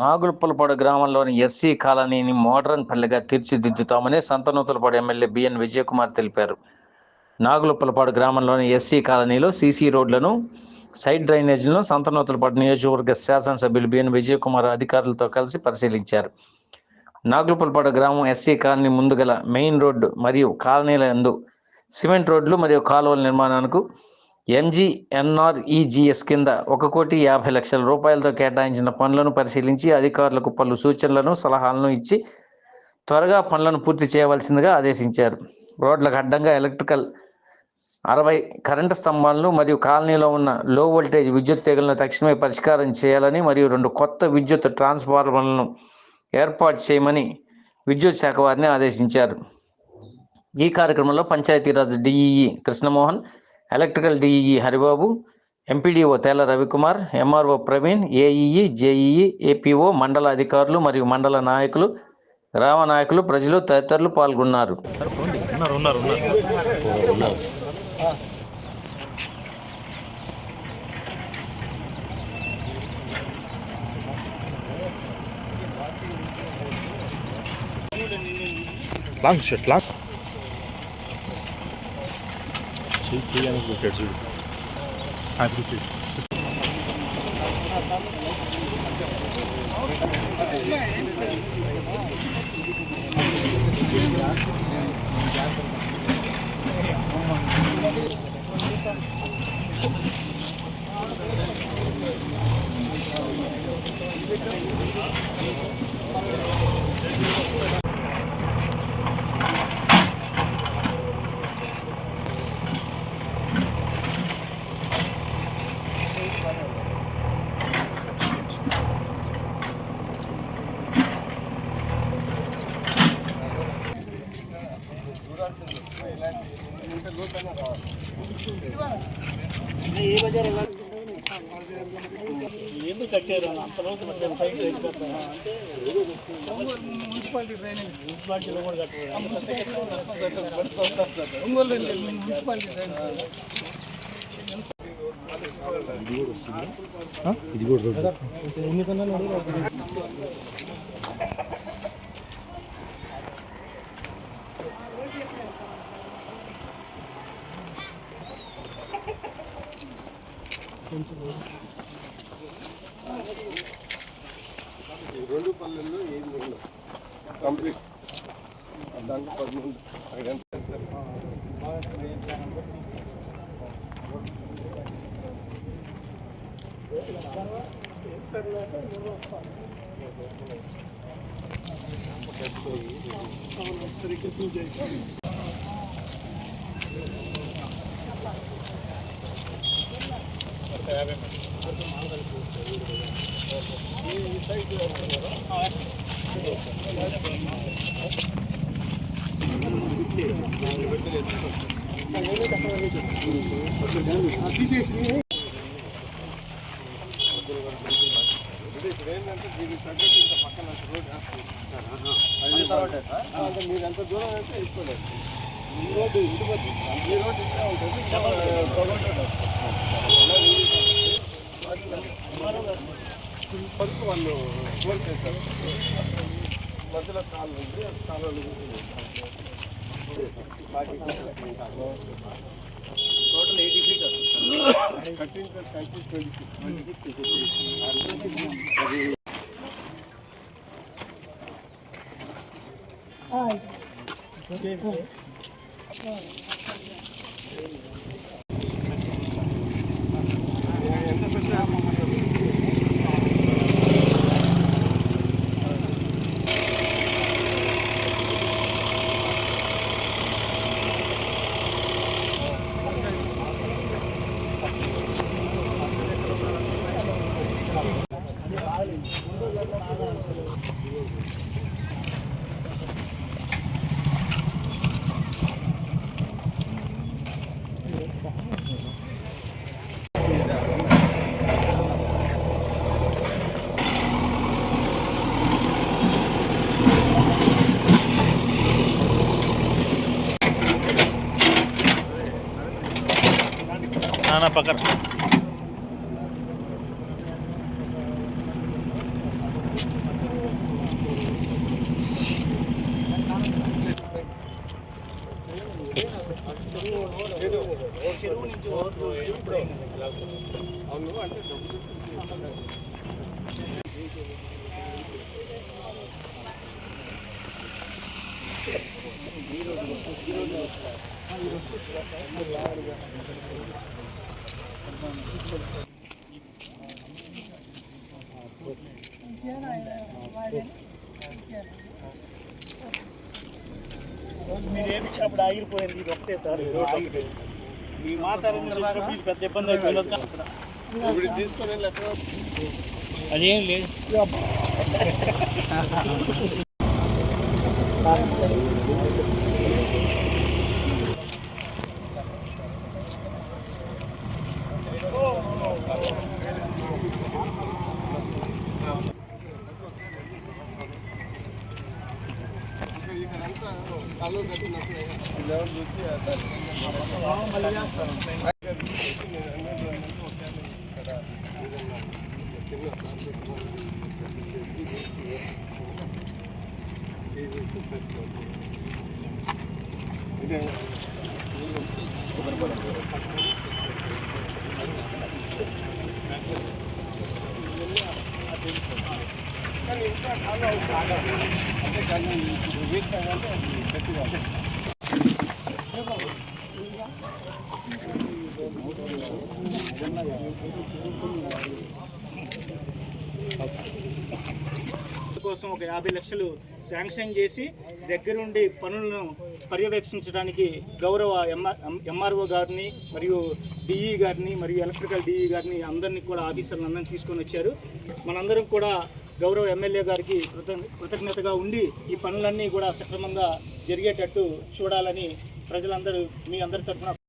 నాగులుపులపాడు గ్రామంలోని ఎస్సీ కాలనీని మోడ్రన్ పల్లెగా తీర్చిదిద్దుతామని సంతనూతలపాడు ఎమ్మెల్యే బిఎన్ విజయకుమార్ తెలిపారు. నాగులుపులపాడు గ్రామంలోని ఎస్సీ కాలనీలో సీసీ రోడ్లను, సైడ్ డ్రైనేజీలను సంతనూతలపాడు నియోజకవర్గ శాసనసభ్యులు బిఎన్ విజయకుమార్ అధికారులతో కలిసి పరిశీలించారు. నాగులుపులపాడు గ్రామం ఎస్సీ కాలనీ ముందు గల మెయిన్ రోడ్డు మరియు కాలనీల యందు సిమెంట్ రోడ్లు మరియు కాలువల నిర్మాణానికి MGNREGS కింద 1,50,00,000 రూపాయలతో కేటాయించిన పనులను పరిశీలించి అధికారులకు పలు సూచనలను, సలహాలను ఇచ్చి త్వరగా పనులను పూర్తి చేయవలసిందిగా ఆదేశించారు. రోడ్లకు అడ్డంగా ఎలక్ట్రికల్ 60 కరెంటు స్తంభాలను మరియు కాలనీలో ఉన్న లో వోల్టేజ్ విద్యుత్ తీగలను తక్షణమే పరిష్కారం చేయాలని మరియు 2 కొత్త విద్యుత్ ట్రాన్స్ఫార్మర్లను ఏర్పాటు చేయమని విద్యుత్ శాఖ వారిని ఆదేశించారు. ఈ కార్యక్రమంలో Panchayati Raj DEE Krishnamohan, electrical DEE Haribabu, MPDO Tela Ravikumar, MRO Praveen, AEE, JEE, APO, మండల అధికారులు మరియు మండల నాయకులు, గ్రామ నాయకులు, ప్రజలు తదితరులు పాల్గొన్నారు. లాంగ్ షర్ట్ లాక్ చేయడానికి పెట్టాడు చూడు. ఎందుకు కట్టారు అంత రోజు సైట్ అంటే మున్సిపాలిటీ డ్రైనేజ్ మున్సిపాలిటీలో కూడా కట్టారు. మున్సిపాలిటీ ఇది కూడా ఎన్నికన్నా రెండు పల్లెల్లో ఏది ఉండదు కంప్లీట్ దాంట్లో 13 ఏంటంటే దీనికి తగ్గట్టు ఇంత పక్కన రోడ్ వేస్తారు. మీరు ఎంత దూరం అయితే ఇసుకోలేదు. ఈ రోడ్డు ఇంటి మధ్య ఈ రోడ్డు ఇట్లా ఉంటుంది. పరుపు వాళ్ళు ఫోన్ చేశారు. మధ్యలో కాలు ఉంది, కాలువలు టోటల్ 80 feet వస్తుంది. 13 + 26. పక్కన చెరువు నుంచి ఓవర్ఫ్లో ఇప్పుడు అవును అంటే మీరు ఏమి ఇచ్చినప్పుడు ఆగిరిపోయింది ఇది ఒకటే సార్ ఈ మాచారం పెద్ద ఇబ్బంది అయిపోయింది ఇప్పుడు తీసుకొని వెళ్ళి ఎక్కడ అదేం లేదు ఇక్కడంతా కళ్ళు కట్టినప్పుడు ఎవరు చూసి కానీ ఇంకా చాలా అవసరం అంటే కానీ వేస్ట్ అవ్వాలంటే అది సెట్ కాదు. కోసం ఒక 50 లక్షలు శాంక్షన్ చేసి దగ్గరుండి పనులను పర్యవేక్షించడానికి గౌరవ ఎంఆర్ఓ గారిని మరియు డిఈ గారిని మరియు ఎలక్ట్రికల్ డిఈ గారిని అందరినీ కూడా ఆఫీసర్లు అందరినీ తీసుకొని వచ్చారు. మనందరం కూడా గౌరవ ఎమ్మెల్యే గారికి కృతజ్ఞతగా ఉండి ఈ పనులన్నీ కూడా సక్రమంగా జరిగేటట్టు చూడాలని ప్రజలందరూ మీ అందరి తరఫున